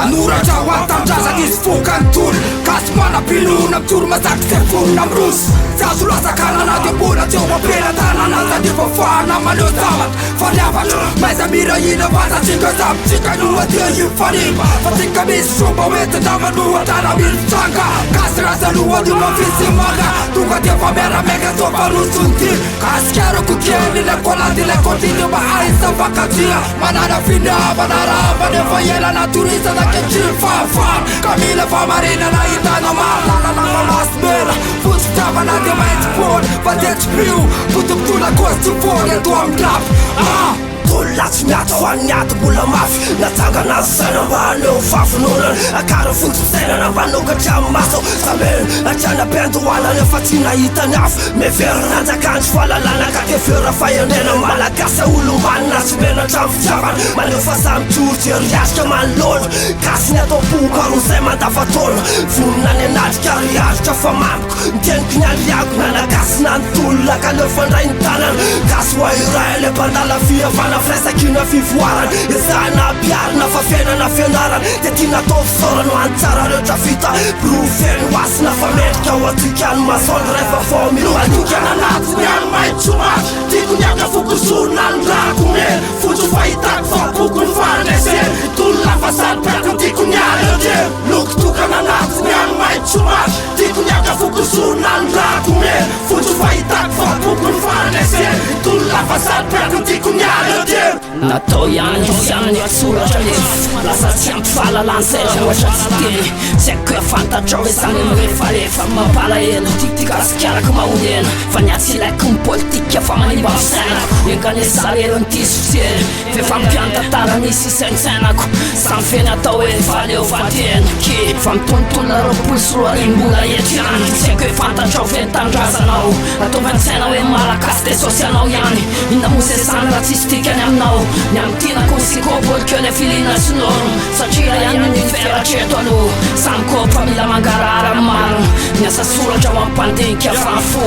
anoratra ho an-tamindrazana izy fokany tony gasy manam-pinoana mijoro mazaky zay vonona am'rosy tsy azo lazakanana dia mbola tsy eo mampelan-tanana satria fa fahana maneo zavatra faliavatra maiza mirahina vazatsika samitsika noadia ifanimba fa tsika misy somba hoentina manohatra na militsanga gasy razaloha dio mafisy maga tonga dia fa miarameka sofarosonty gasikarako kely lekolady lekotiny mahaisa vakatia manana finavana ravana efa elana torisana ketriny fahafana kamila famarinana hitana malalalana masmela fotsitavana dia maintsy pony fa tetspio potopotona kosy tsy fony ato amindravy Latsy miato ho an'ny ato mbola mafy natsangana azy saina mba haneo fafinonana akara fotsy sainana mba nokatra amin'ny maso samena atrana bento hoalana efa tsy nahitany afo miverina anjakandro fahalalana ka ke vera fahendrena malagasa olombanina tsy menatra amin'ny fitiavana maneo fa samy tsorotry eriasika manolona gasy ny atao bokarozay mandavataona vonona ny anatrika riaritra fa mamiko niteniko ny aliako nanagasy nanontolona ka leo fandray ny tanana gasy ho airaele bandala fiavana sakina fivoarana izana apiarina fa fiainana fianarana dia tia natao fisaorana ho antsara rehetra vita proveny hoasina fa metrika ho atikany masolo rehefa fao miloatokana anatiny any maitsomaty tiako ny aka fokozorona ny rako mena fotsy fahitako fa boko ny farandraiseny tolona fa sady piako tiako ny arete lokotokana anatiny any maitsomaty tiako ny aka fokozorona ny rako mena fotsy fahitako fa boko ny farandraiseny tolona fa sady piako tiako ny arete natao ihany izany atsoratra efa lasa tsy ampy fahalalany zay ohatra tsy teny tsy haiko afantatra hoe zany mirefarefa mampalahelo tikasikaraka mahonena fa niatsy ilaiko ny politika fa manimba fisainako enganesarelony diso fiteny fefa mpiantantara nisy isaintsainako samy feny atao hoe valeo vatenaky fa mitonotolona roapolo sy roa rimbola etrany tsy haiko efantatra ho fenitandrazanao ataovy antsaina hoe malagasy de sosianao ihany inona mosesany raha tsisy tikany aminao ny amtina konsikôpolo que le filina sonoro satria ihany univera treto aloha samy kopa mila mangarara marina miasa soratra ho ampandinika fanfo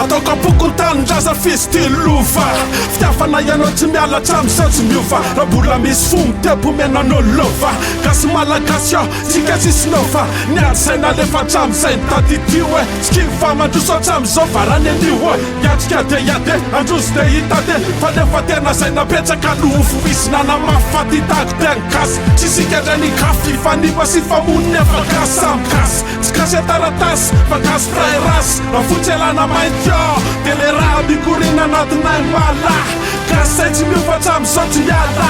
atao kapoko ny tanindraza fistylofa fitiafana ianao tsy mialatra am'izao tsy miofa raha mbola misy fomo tiapomenan'olofa gasy malagasy ao tsika tsisinao fa niady nalefatra am'izay nytaditio e tsikifa mandroso hatram'izao varany anio e iatrika de iade androso de hitade fa nefa tena zay napetraka lofo misy nanamafatitako teny gasy tsisika ny kafy faniva sy famoniny efa gasy samy gasy tsy gasy ataratasy fa gasy frairasy raha fotsy elana mainty de le raha mikorina anatinay mala gasy zay tsy miofatra am'izao tsy iala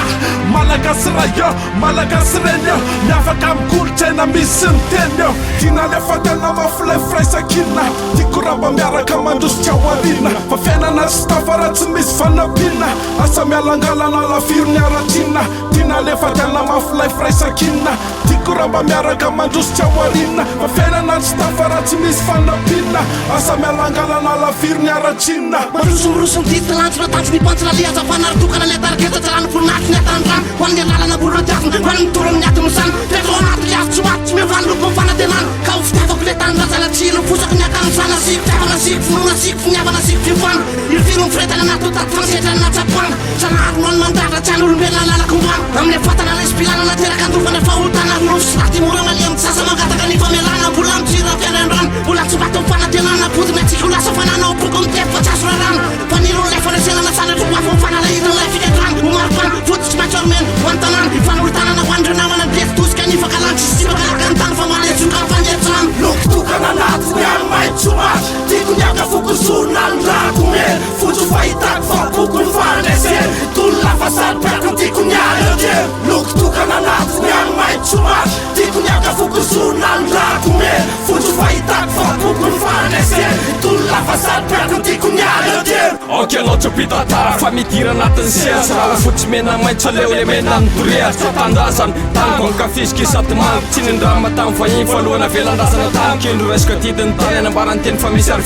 malagasy raha eo malagasy reny eo miafaka amikolotraina misy ny teny eo tina lefa tena mafilefiraisakina tiako raha mba miaraka mandrositra hoarina fa fiainana sy tafara tsy misy fanampiana asa mialangalana lafiro ny aratrina tina lefa tena mafilefiraisakina tiako raha mba miaraka mandrositra hoarina fa fiainana sy tafara tsy misy fanampiana asa mialangalana lafiro ny aratrina marosomorosony titilantsona tantsy nipantsina le azafanarotokana le tariketa tsarano voninahitry ny atandrano ho an'ny alalana bolona tiafina ho an'ny mitoro amin'ny aty misany rehefa anaty le azo tsy maty tsy mevany loko mifanatenana ka ho fitiavako le tanindrazalatsilo fosako ny akanosana siko tiavana siko finona siko finiavana siko fifana ilofiro mifiretana anaty taty fansetrany natsapana sanahary no any mandadra tsy any olombelona lalako mbana amile fatana lespilana nateraka androfana efa olotana rofo sy raty mora malia amin'ny sasa mangataka ny famelana mbola mitsira fianandrano mbola tsy vato mifanatenana potiny atsika ho lasa fananao boko mitefa fa tsy azo rarano fa niro lefa resenana sanatro mafo fanalahitana le fikatrano homaripana fotsy tsy maintsy oromena ho antanana ifanoltanana ho andreo namana mpiesy tosika ny fakalantsy sy sivakalaka ny tany fa maletsondrano fanetsano lokotokana anatiny any maitsomaty tiako ny aka fokozorona ny rako mena fotsy fahitako fa boko ny farandraiseny tolona fa sady piako tiako ny arete lokotokana anatiny any maitsomaty tiako ny aka fokozorona ny rako mena fotsy fahitako fa boko ny farandraiseny tolona fa sady piako tiako ny arete ok anao tsopitantara fa midira anatin'ny seatra fotsy mena maitso aleo le mena ny dorehatra tandrazana tangonka fisika sady mango tsy nindrama tamy vahiny fa alohana velandrazana tany kendro resaka tidiny tany anambarany teny fa misy ary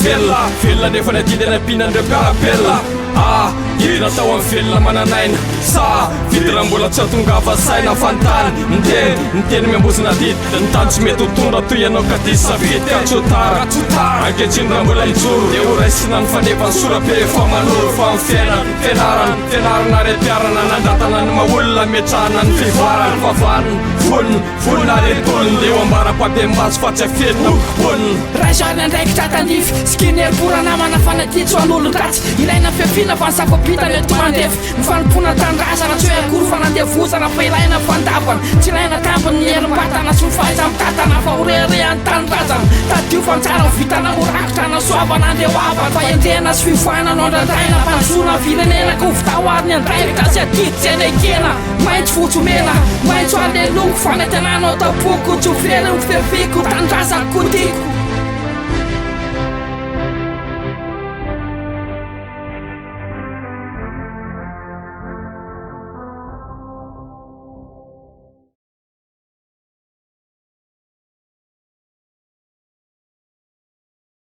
velona nefa ny atidiny ampinan'ireo mpiarapelona irina tao amin'ny velona mananaina sa vidira mbola tsy atongava saina fantany miteny miambozina didy ny tany tsy mety ho tondra toy ianao ka diso safidy ka tsotara ankehitriny raha mbola ijoro dia ho raisina ny fanevany sora-be fa manoro fa amin'ny fianarana re-piarana nandratana ny maolona metrahana ny fivarany favaniny vonina retolony dia ho ambara-pabembazo fa tsy afenina bonina raizany andraikitra tandify skinerpora namana fanaty tsy hoan'olon-dratsy ilaina fiafiana fa ny sakopita le tomandefy mifanompoana tanrazana tsy hoe akory fanandevozana fa ilaina fandavana tsy ilaina tampony ny herim-batana sy mifahaiza mitatana fa horeharehany tanindrazana tadio fantsara ho vitana horakotra na soavana andeho avana fa endrena sy fivoahana no andrandraina mpanzona firenena ka hovitahoary ny andraikitra sy adidy tsy anekena maitso fotsomena maitso aleloko fanantenanao tapoko tsy ho very ny fefiko tanindrazako kodiko